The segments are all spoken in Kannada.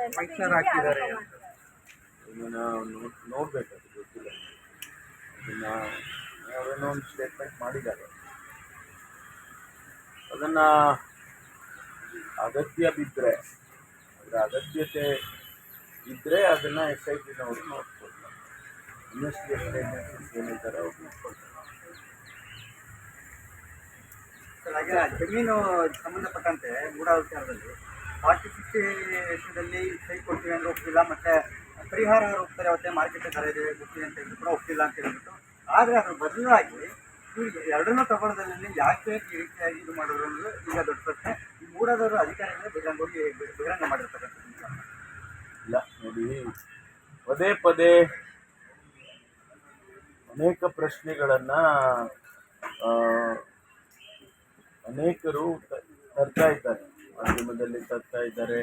ಅಂತ ವೈಟ್ನರ್ ಬಿಜೆಪಿ ಹಾಕಿದ್ದಾರೆ ಆರೋಪ ಅಂತ. ಮಾಡ್ತಾರೆ. ಇದನ್ನ ನೋಡ್ಬೇಕು, ಅದು ಗೊತ್ತಿಲ್ಲ. ಇದನ್ನ ಅವರೇನೋ ಒಂದು ಸ್ಟೇಟ್ಮೆಂಟ್ ಮಾಡಿದ್ದಾರೆ. ಅದನ್ನ ಅಗತ್ಯ ಬಿದ್ದರೆ, ಅದರ ಅಗತ್ಯತೆ ಇದ್ದರೆ ಅದನ್ನು SITನವರು ನೋಡ್ಕೊಳ್ತಾರೆ. ಇನ್ವೆಸ್ಟಿಗೇಷನ್ ಏಜೆನ್ಸೀಸ್ ಏನಿದ್ದಾರೆ ಅವ್ರು ನೋಡ್ಕೊಳ್ತಾರೆ. ಸರ್, ಹಾಗೆ ಜಮೀನು ಸಂಬಂಧಪಟ್ಟಂತೆ ಮೂಡ ವಿಚಾರದಲ್ಲಿ 40-50 ವಿಷಯದಲ್ಲಿ ಸೈ ಕೊಡ್ತೀವಿ ಅಂದರೆ ಒಪ್ಪಿಲ್ಲ, ಮತ್ತು ಪರಿಹಾರ ಹೋಗ್ತಾರೆ ಅವತ್ತೇ ಮಾರ್ಕೆಟ್ ದರ ಇದೆ ಗೊತ್ತಿದೆ ಅಂತ ಹೇಳಿದ್ರು ಕೂಡ ಒಪ್ಪಿಲ್ಲ ಅಂತ ಹೇಳ್ಬಿಟ್ಟು. ಆದರೆ ಅದ್ರ ಬದಲಾಗಿ ಇವ್ರಿಗೆ ಎರಡನ್ನೂ ತಗೊಳ್ಳೋದ್ರಲ್ಲಿ ಯಾಕೆ ಈ ರೀತಿಯಾಗಿ ಇದು ಮಾಡಿದ್ರು ಅನ್ನೋದು ಈಗ ದೊಡ್ಡ ಪ್ರಶ್ನೆ. ಈ ಮೂಡದವರು ಅಧಿಕಾರಿಗಳೇ ಬಹಿರಂಗ ಮಾಡಿರ್ತಕ್ಕಂಥದ್ದು. ಇಲ್ಲ ನೋಡಿ, ಪದೇ ಪದೇ ಅನೇಕ ಪ್ರಶ್ನೆಗಳನ್ನು ಅನೇಕರು ತರ್ತಾ ಇದ್ದಾರೆ, ಮಾಧ್ಯಮದಲ್ಲಿ ತರ್ತಾ ಇದ್ದಾರೆ,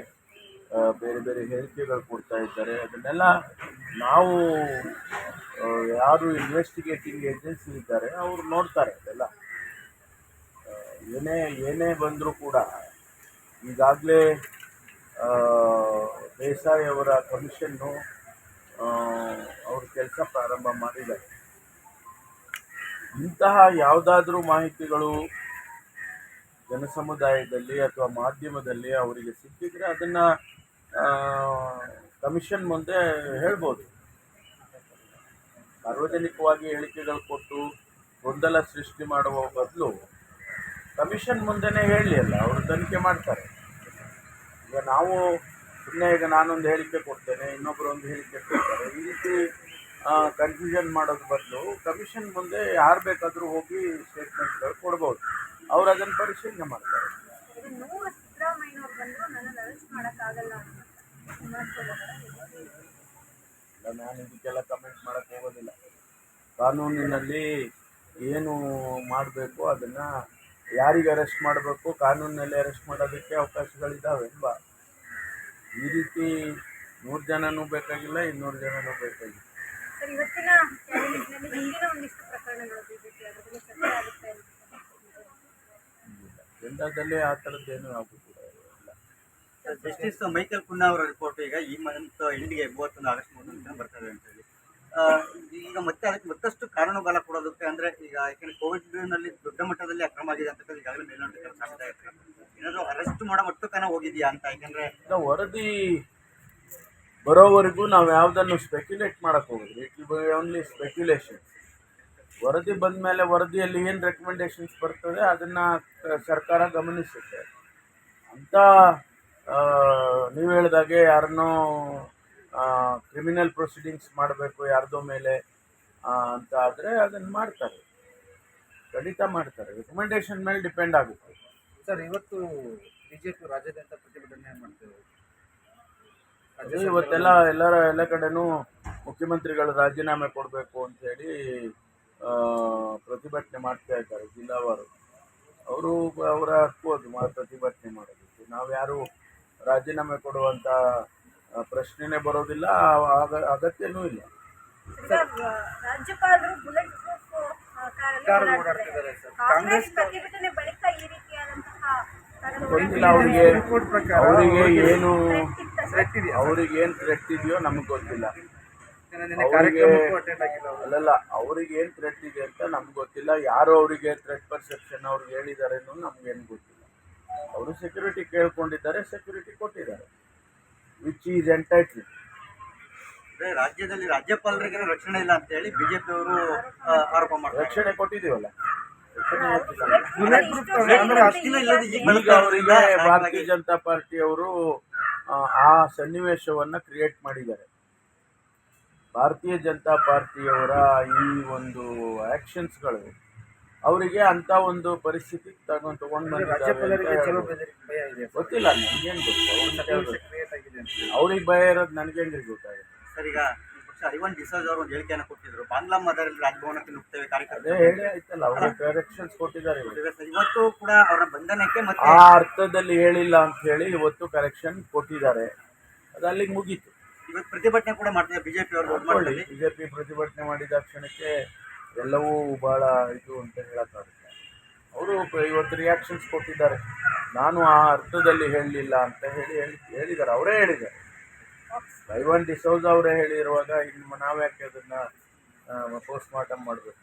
ಬೇರೆ ಬೇರೆ ಹೇಳಿಕೆಗಳು ಕೊಡ್ತಾ ಇದ್ದಾರೆ. ಅದನ್ನೆಲ್ಲ ನಾವು ಯಾರು ಇನ್ವೆಸ್ಟಿಗೇಟಿಂಗ್ ಏಜೆನ್ಸಿ ಇದ್ದಾರೆ ಅವರು ನೋಡ್ತಾರೆ. ಅದೆಲ್ಲ ಏನೇ ಬಂದರೂ ಕೂಡ ಈಗಾಗಲೇ ದೇಸಾಯಿ ಅವರ ಕಮಿಷನ್ನು ಅವ್ರ ಕೆಲಸ ಪ್ರಾರಂಭ ಮಾಡಿದ್ದಾರೆ. ಇಂತಹ ಯಾವುದಾದ್ರೂ ಮಾಹಿತಿಗಳು ಜನಸಮುದಾಯದಲ್ಲಿ ಅಥವಾ ಮಾಧ್ಯಮದಲ್ಲಿ ಅವರಿಗೆ ಸಿಕ್ಕಿದ್ರೆ ಅದನ್ನು ಕಮಿಷನ್ ಮುಂದೆ ಹೇಳ್ಬೋದು. ಸಾರ್ವಜನಿಕವಾಗಿ ಹೇಳಿಕೆಗಳು ಕೊಟ್ಟು ಗೊಂದಲ ಸೃಷ್ಟಿ ಮಾಡುವ ಬದಲು ಕಮಿಷನ್ ಮುಂದೆನೇ ಹೇಳಲಿ ಅಲ್ಲ, ಅವರು ತನಿಖೆ ಮಾಡ್ತಾರೆ. ಈಗ ನಾವು ಸುಮ್ಮನೆ ಈಗ ನಾನೊಂದು ಹೇಳಿಕೆ ಕೊಡ್ತೇನೆ, ಇನ್ನೊಬ್ಬರು ಒಂದು ಹೇಳಿಕೆ ಕೊಡ್ತಾರೆ, ಈ ರೀತಿ ಕನ್ಫ್ಯೂಷನ್ ಮಾಡೋದು ಬದಲು ಕಮಿಷನ್ ಮುಂದೆ ಯಾರು ಬೇಕಾದರೂ ಹೋಗಿ ಸ್ಟೇಟ್ಮೆಂಟ್ಗಳು ಕೊಡ್ಬೋದು. ಅವ್ರು ಅದನ್ನು ಪರಿಶೀಲನೆ ಮಾಡ್ತಾರೆ. ಸಿದ್ದರಾಮಯ್ಯನವ್ರು ಬಂದರೂ ನನ್ನನ್ನು ಅರೆಸ್ಟ್ ಮಾಡೋಕ್ಕಾಗಲ್ಲ ಅಂತ ನಾನು ಇದಕ್ಕೆಲ್ಲ ಕಮೆಂಟ್ ಮಾಡೋಕ್ಕೆ ಹೋಗೋದಿಲ್ಲ. ಕಾನೂನಿನಲ್ಲಿ ಏನು ಮಾಡಬೇಕು ಅದನ್ನು, ಯಾರಿಗೆ ಅರೆಸ್ಟ್ ಮಾಡಬೇಕು, ಕಾನೂನಿನಲ್ಲಿ ಅರೆಸ್ಟ್ ಮಾಡೋದಕ್ಕೆ ಅವಕಾಶಗಳಿದ್ದಾವೆ ಅಲ್ವಾ. ಈ ರೀತಿ 100 ಜನನೂ ಬೇಕಾಗಿಲ್ಲ, 200 ಜನನೂ ಬೇಕಾಗಿಲ್ಲ. ಸರ್, ಇವತ್ತಿನ ಕ್ಯಾಬಿನೆಟ್ನಲ್ಲಿ ಹಿಂದಿನ ಒಂದಿಷ್ಟು ಪ್ರಕರಣಗಳು ಬಿಜೆಪಿ ಅದರಲ್ಲಿ ಚರ್ಚೆ ಆಗುತ್ತೆ ಅಂತ ಕೇಂದ್ರದಲ್ಲಿ ಆ ಥರದ್ದೇನು ಆಗುತ್ತಿಲ್ಲ. ಜಸ್ಟಿಸ್ ಮೈಕಲ್ ಕುನ್ನಾ ಅವರ ರಿಪೋರ್ಟ್ ಈಗ ಈ ಮಂತ್ ಎಂಡಿಗೆ 31 ಆಗಸ್ಟ್ 31 ಬರ್ತದೆ ಅಂತ ಹೇಳಿ. ಈಗ ಮತ್ತೆ ಅದಕ್ಕೆ ಮತ್ತಷ್ಟು ಕಾನೂನುಬಲ ಕೊಡೋದಕ್ಕೆ ಅಂದರೆ ಈಗ ಯಾಕೆಂದರೆ ಕೋವಿಡ್ನಲ್ಲಿ ದೊಡ್ಡ ಮಟ್ಟದಲ್ಲಿ ಅಕ್ರಮ ಆಗಿದೆ ಅಂತ ಈಗಾಗಲೇ ಮೇಲ್ನೋಟಕ್ಕೆ ಕೆಲಸ ಆಗ್ತಾ ಇರ್ತದೆ. ಏನಾದರೂ ಅರೆಸ್ಟ್ ಮಾಡೋ ಮಟ್ಟಕ್ಕನ ಹೋಗಿದೆಯಾ ಅಂತ? ಯಾಕೆಂದರೆ ವರದಿ ಬರೋವರೆಗೂ ನಾವು ಯಾವುದನ್ನು ಸ್ಪೆಕ್ಯುಲೇಟ್ ಮಾಡೋಕ್ಕೆ ಹೋಗಿದ್ವಿ. It will be only speculation. ವರದಿ ಬಂದ ಮೇಲೆ ವರದಿಯಲ್ಲಿ ಏನು ರೆಕಮೆಂಡೇಶನ್ಸ್ ಬರ್ತದೆ ಅದನ್ನು ಸರ್ಕಾರ ಗಮನಿಸುತ್ತೆ. ಅಂತ ನೀವು ಹೇಳಿದಾಗೆ ಯಾರನ್ನೋ ಕ್ರಿಮಿನಲ್ ಪ್ರೊಸೀಡಿಂಗ್ಸ್ ಮಾಡಬೇಕು ಯಾರ್ದೋ ಮೇಲೆ ಅಂತ ಆದರೆ ಅದನ್ನು ಮಾಡ್ತಾರೆ, ಖಂಡಿತ ಮಾಡ್ತಾರೆ. ರೆಕಮೆಂಡೇಶನ್ ಮೇಲೆ ಡಿಪೆಂಡ್ ಆಗುತ್ತೆ. ಸರ್, ಇವತ್ತು ಬಿಜೆಪಿ ರಾಜ್ಯಾದ್ಯಂತ ಪ್ರತಿಭಟನೆ ಮಾಡ್ತೇವೆ. ಅದೇ ಇವತ್ತೆಲ್ಲ ಎಲ್ಲ ಕಡೆನೂ ಮುಖ್ಯಮಂತ್ರಿಗಳು ರಾಜೀನಾಮೆ ಕೊಡಬೇಕು ಅಂಥೇಳಿ ಪ್ರತಿಭಟನೆ ಮಾಡ್ತಾ ಇದ್ದಾರೆ ಜಿಲ್ಲಾವಾರು. ಅವರ ಹಕ್ಕು ಅದು ಪ್ರತಿಭಟನೆ ಮಾಡೋದಕ್ಕೆ. ನಾವು ಯಾರು ರಾಜೀನಾಮೆ ಕೊಡುವಂಥ ಪ್ರಶ್ನೆನೇ ಬರೋದಿಲ್ಲ, ಅಗತ್ಯನೂ ಇಲ್ಲ. ರಾಜ್ಯಪಾಲರು ಬುಲೆಟ್ ಪ್ರೂಫ್ ಓಡಾಡ್ತಿದ್ದಾರೆ ಸರ್. ಕಾಂಗ್ರೆಸ್ ಪ್ರತಿಭಟನೆ ಬಳಿಕ ಈ ರೀತಿಯಾದಂತಹ ಗೊತ್ತಿಲ್ಲ ಅವ್ರಿಗೇನು ಥ್ರೆಟ್ ಇದೆಯೋ ನಮಗೆ ಗೊತ್ತಿಲ್ಲ. ಅವ್ರಿಗೇನು ಥ್ರೆಟ್ ಇದೆ ಅಂತ ನಮ್ಗೆ ಗೊತ್ತಿಲ್ಲ. ಯಾರು ಅವರಿಗೆ ಥ್ರೆಟ್ ಪರ್ಸೆಪ್ಷನ್ ಅವ್ರಿಗೆ ಹೇಳಿದ್ದಾರೆ ಅನ್ನೋದು ನಮ್ಗೇನು ಗೊತ್ತಿಲ್ಲ. ಅವರು ಸೆಕ್ಯೂರಿಟಿ ಕೇಳ್ಕೊಂಡಿದ್ದಾರೆ, ಸೆಕ್ಯೂರಿಟಿ ಕೊಟ್ಟಿದ್ದಾರೆ, ವಿಚ್ ಈಸ್ ಎಂಟೈಟ್ಲ್ಡ್. ರಾಜ್ಯದಲ್ಲಿ ರಾಜ್ಯಪಾಲರಿಗೆ ರಕ್ಷಣೆ ಇಲ್ಲ ಅಂತ ಹೇಳಿ ಬಿಜೆಪಿ ಅವರು ಆರೋಪ ಮಾಡ್ತಾರೆ. ರಕ್ಷಣೆ ಕೊಟ್ಟಿದ್ದೀವಲ್ಲ, ಈಗ ಅವರಿಗೆ ಭಾರತೀಯ ಜನತಾ ಪಾರ್ಟಿಯವರು ಆ ಸನ್ನಿವೇಶವನ್ನು ಕ್ರಿಯೇಟ್ ಮಾಡಿದ್ದಾರೆ. ಭಾರತೀಯ ಜನತಾ ಪಾರ್ಟಿಯವರ ಈ ಒಂದು ಆ್ಯಕ್ಷನ್ಸ್ಗಳು ಅವರಿಗೆ ಅಂಥ ಒಂದು ಪರಿಸ್ಥಿತಿ ತಗೊಂಡು ಗೊತ್ತಿಲ್ಲ. ನನಗೇನು ಗೊತ್ತು, ಅವ್ರಿಗೆ ಭಯ ಇರೋದು ನನಗೇನು ಗೊತ್ತಾಗುತ್ತೆ. ಸರ್, ಈಗ ಅರಿವನ್ ಡಿಸೋಜ್ ಅವರು ಒಂದು ಹೇಳಿಕೆಯನ್ನು ಕೊಟ್ಟಿದ್ರು, ಬಾಂಗ್ಲಾ ಮದರಲ್ಲಿ ರಾಜಭವನಕ್ಕೆ ನುಗ್ತೇವೆ ಅದೇ ಹೇಳಿ ಆಯ್ತಲ್ಲ, ಅವ್ರಿಗೆ ಡೈರೆಕ್ಷನ್ಸ್ ಕೊಟ್ಟಿದ್ದಾರೆ. ಇವತ್ತು ಕೂಡ ಅವರ ಬಂಧನಕ್ಕೆ ಮತ್ತೆ ಆ ಅರ್ಥದಲ್ಲಿ ಹೇಳಿಲ್ಲ ಅಂತ ಹೇಳಿ ಇವತ್ತು ಕರೆಕ್ಷನ್ ಕೊಟ್ಟಿದ್ದಾರೆ. ಅದು ಅಲ್ಲಿಗೆ ಮುಗೀತು. ಇವತ್ತು ಪ್ರತಿಭಟನೆ ಕೂಡ ಮಾಡ್ತಿದ್ದಾರೆ ಬಿಜೆಪಿ ಅವರು. ಬಿಜೆಪಿ ಪ್ರತಿಭಟನೆ ಮಾಡಿದ ಕ್ಷಣಕ್ಕೆ ಎಲ್ಲವೂ ಬಹಳ ಇದು ಅಂತ ಹೇಳಕ್ಕಾಗುತ್ತೆ. ಅವರು ಇವತ್ತು ರಿಯಾಕ್ಷನ್ಸ್ ಕೊಟ್ಟಿದ್ದಾರೆ. ನಾನು ಆ ಅರ್ಥದಲ್ಲಿ ಹೇಳಲಿಲ್ಲ ಅಂತ ಹೇಳಿದ್ದಾರೆ, ಅವರೇ ಹೇಳಿದ್ದಾರೆ. ಐವನ್ ಡಿಸೋಜ್ ಅವರೇ ಹೇಳಿರುವಾಗ ಇನ್ನು ನಾವ್ಯಾಕೆ ಅದನ್ನ ಪೋಸ್ಟ್ ಮಾರ್ಟಮ್ ಮಾಡಬೇಕು.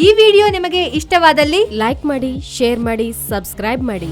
ಈ ವಿಡಿಯೋ ನಿಮಗೆ ಇಷ್ಟವಾದಲ್ಲಿ ಲೈಕ್ ಮಾಡಿ, ಶೇರ್ ಮಾಡಿ, ಸಬ್ಸ್ಕ್ರೈಬ್ ಮಾಡಿ.